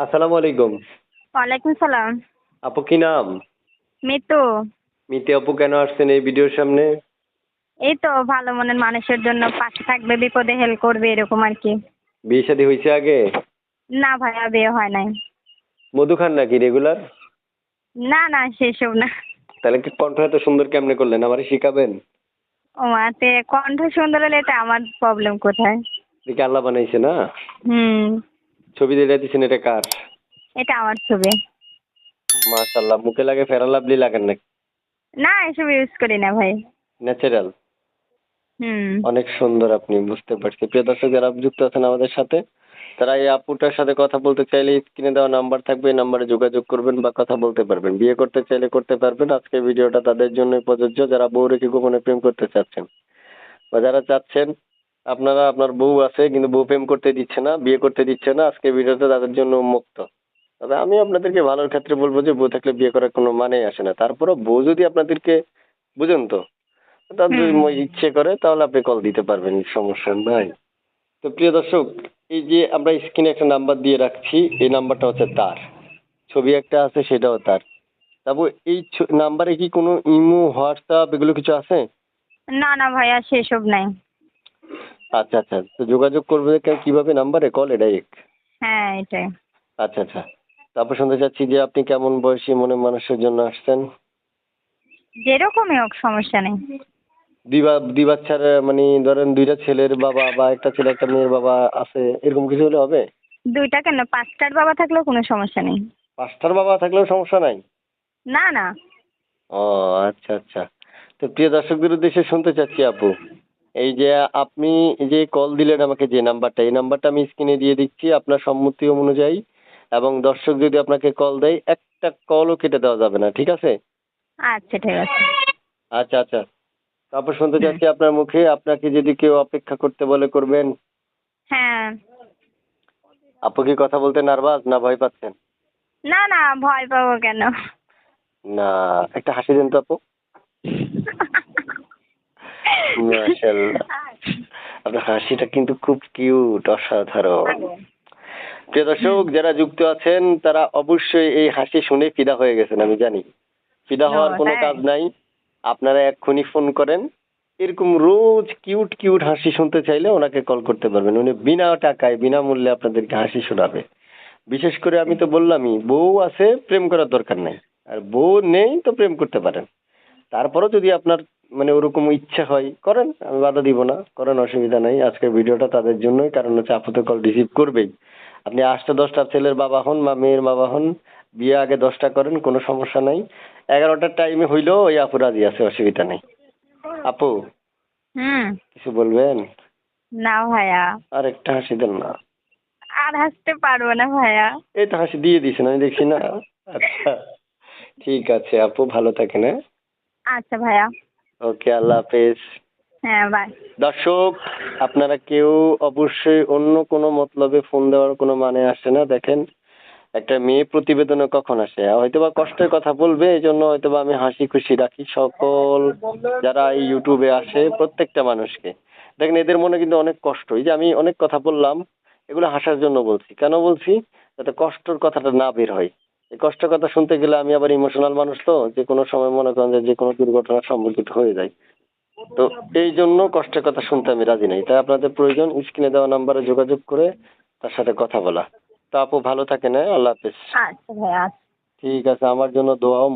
আসসালামু আলাইকুম। ওয়ালাইকুম সালাম। আপু কি নাম? মিতু। মিতি আপু কেন আসছেন এই ভিডিওর সামনে? এই তো ভালো মনের মানুষের জন্য পাশে থাকবে, বিপদে হেল্প করবে এরকম আর কি। বিয়ে শাদী হয়েছে আগে? না ভাইয়া, বিয়ে হয় নাই। মধু খান নাকি রেগুলার? না না, সেসব না। তাহলে কি কণ্ঠ এত সুন্দর কেমনে করলেন? আমারে শিখাবেন? ও আতে কণ্ঠ সুন্দর হলে এটা আমার প্রবলেম কোথায়? দেখি আল্লাহ বানাইছে না? হুম। ছবি যেটা দিচ্ছেন এটা কার? এটা আমার ছবি। মাশাআল্লাহ, মুখে লাগে ফেরা লাভলি লাগান নাকি? না, এসব ইউজ করি না ভাই। ন্যাচারাল। হুম। অনেক সুন্দর, আপনি বুঝতে পারছি। প্রিয় দর্শক যারা যুক্ত আছেন আমাদের সাথে, তারা এই আপুটার সাথে কথা বলতে চাইলে স্ক্রিনে দেওয়া নাম্বার থাকবে, এই নাম্বারে যোগাযোগ করবেন বা কথা বলতে পারবেন। বিয়ে করতে চাইলে করতে পারবেন। আজকে ভিডিওটা তাদের জন্যই প্রযোজ্য যারা বউ রেখে গোপনে প্রেম করতে চাচ্ছেন, বা যারা চাচ্ছেন আপনারা আপনার বউ আছে কিন্তু বউ প্রেম করতে দিচ্ছে না, বিয়ে করতে দিচ্ছে না, আজকে ভিডিওটা তাদের জন্য উন্মুক্ত। তবে আমি আপনাদেরকে ভালোর ক্ষেত্রে বলবো যে বউ থাকলে বিয়ে করার কোনো মানেই আসে না। তারপরও বউ যদি আপনাদেরকে, বুঝেন তো, তার যদি হুম। ইচ্ছে করে তাহলে আপনি কল দিতে পারবেন, সমস্যা নাই। তো প্রিয় দর্শক, এই যে আমরা স্ক্রিনে একটা নাম্বার দিয়ে রাখছি, এই নাম্বারটা হচ্ছে তার, ছবি একটা আছে সেটাও তার। তারপর এই নাম্বারে কি কোনো ইমো, হোয়াটসঅ্যাপ এগুলো কিছু আছে? না না ভাইয়া, সেসব নাই। আচ্ছা আচ্ছা, তো যোগাযোগ করবে কিভাবে? নাম্বারে কলে ডাইরেক্ট? হ্যাঁ, এটাই। আচ্ছা আচ্ছা। তারপর শুনতে চাচ্ছি যে আপনি কেমন বয়সী মনে মানুষের জন্য আসছেন? যেরকমই হোক, সমস্যা নেই। দিবাচ্ছার মানে ধরেন দুইটা ছেলের বাবা বা একটা ছেলে একটা মেয়ের বাবা আছে, এরকম কিছু হলে হবে? দুইটা কেন, পাঁচটার বাবা থাকলেও কোনো সমস্যা নেই। পাঁচটার বাবা থাকলেও সমস্যা নাই? না না। ও আচ্ছা আচ্ছা। তো প্রিয় দর্শকদের উদ্দেশ্যে শুনতে চাচ্ছি আপু, এই যে আপনি যে কল দিলেন আমাকে, যে নাম্বারটা, এই নাম্বারটা আমি স্ক্রিনে দিয়ে দিচ্ছি আপনার সম্মতি অনুযায়ী। এবং দর্শক যদি আপনাকে কল দেয়, একটা কলও কেটে দেওয়া যাবে না, ঠিক আছে? আচ্ছা, ঠিক আছে। আচ্ছা আচ্ছা। তারপর শুনতে হুম। চাচ্ছি আপনার মুখে, আপনাকে যদি কেউ অপেক্ষা করতে বলে করবেন? হ্যাঁ। আপু কি কথা বলতে নার্ভাস না ভয় পাচ্ছেন? না না, ভয় পাবো কেন? না, একটা হাসি দেন তো আপু। মাশাআল্লাহ, আপনার হাসিটা কিন্তু খুব কিউট, অসাধারণ। প্রিয় দর্শক যারা যুক্ত আছেন তারা অবশ্যই এই হাসি শুনে ফিদা হয়ে গেছেন, আমি জানি। ফিদা ও হওয়ার কোনো তাই? কাজ নাই। আপনারা এক্ষুনি ফোন করেন। এরকম রোজ কিউট কিউট হাসি শুনতে চাইলে ওনাকে কল করতে পারবেন, উনি বিনা টাকায় বিনামূল্যে আপনাদেরকে হাসি শোনাবে। বিশেষ করে আমি তো বললামই, বউ আছে প্রেম করার দরকার নাই, আর বউ নেই তো প্রেম করতে পারেন। তারপরও যদি আপনার মানে ওরকম ইচ্ছা হয় করেন, আমি বাধা দিব না, করেন, অসুবিধা নাই। আজকের ভিডিওটা তাদের জন্যই, কারণ হচ্ছে আপু তো কল রিসিভ করবেই। আপনি 8টা 10টা ছেলের বাবা হন বা মেয়ের বাবা হন, বিয়ে আগে 10টা করেন, কোনো সমস্যা নাই। 11টার টাইমে হইলেও ওই আপু রাজি আছে, অসুবিধা নেই। আপু হুম। কিছু বলবেন? না ভাইয়া। আর একটা হাসি দেন না। আর হাসতে পারবো না ভাইয়া। এই তো হাসি দিয়ে দিয়েছেন, আমি দেখছি না। আচ্ছা, ঠিক আছে আপু, ভালো থাকেন, হ্যাঁ। আচ্ছা ভাইয়া। ওকে, আল্লাহ হাফেজ। হ্যাঁ, বাই। দর্শক, আপনারা কেউ অবশ্যই অন্য কোনো মতলবে ফোন দেওয়ার কোনো মানে আসে না। দেখেন, একটা মেয়ে প্রতিবেদনে কখন আসে, হয়তোবা কষ্টের কথা বলবে, এই জন্য হয়তোবা আমি হাসি খুশি রাখি সকল যারা এই ইউটিউবে আসে প্রত্যেকটা মানুষকে। দেখেন এদের মনে কিন্তু অনেক কষ্ট, এই যে আমি অনেক কথা বললাম, এগুলো হাসার জন্য বলছি। কেন বলছি? যাতে কষ্টের কথাটা না বের হয়। এই কষ্টের কথা শুনতে গেলে আমি আবার ইমোশনাল মানুষ, তো যে কোনো সময় মনে করেন যে কোনো দুর্ঘটনার সম্মুখীন হয়ে যায়। তো এই জন্য কষ্টের কথা শুনতে আমি রাজি নাই। তাই আপনাদের প্রয়োজন স্ক্রিনে দেওয়া নাম্বারে যোগাযোগ করে তার সাথে কথা বলা। তো আপু ভালো থাকেন, হ্যাঁ, আল্লাহ হাফেজ। আচ্ছা ভাইয়া। ঠিক আছে, আমার জন্য দোয়াও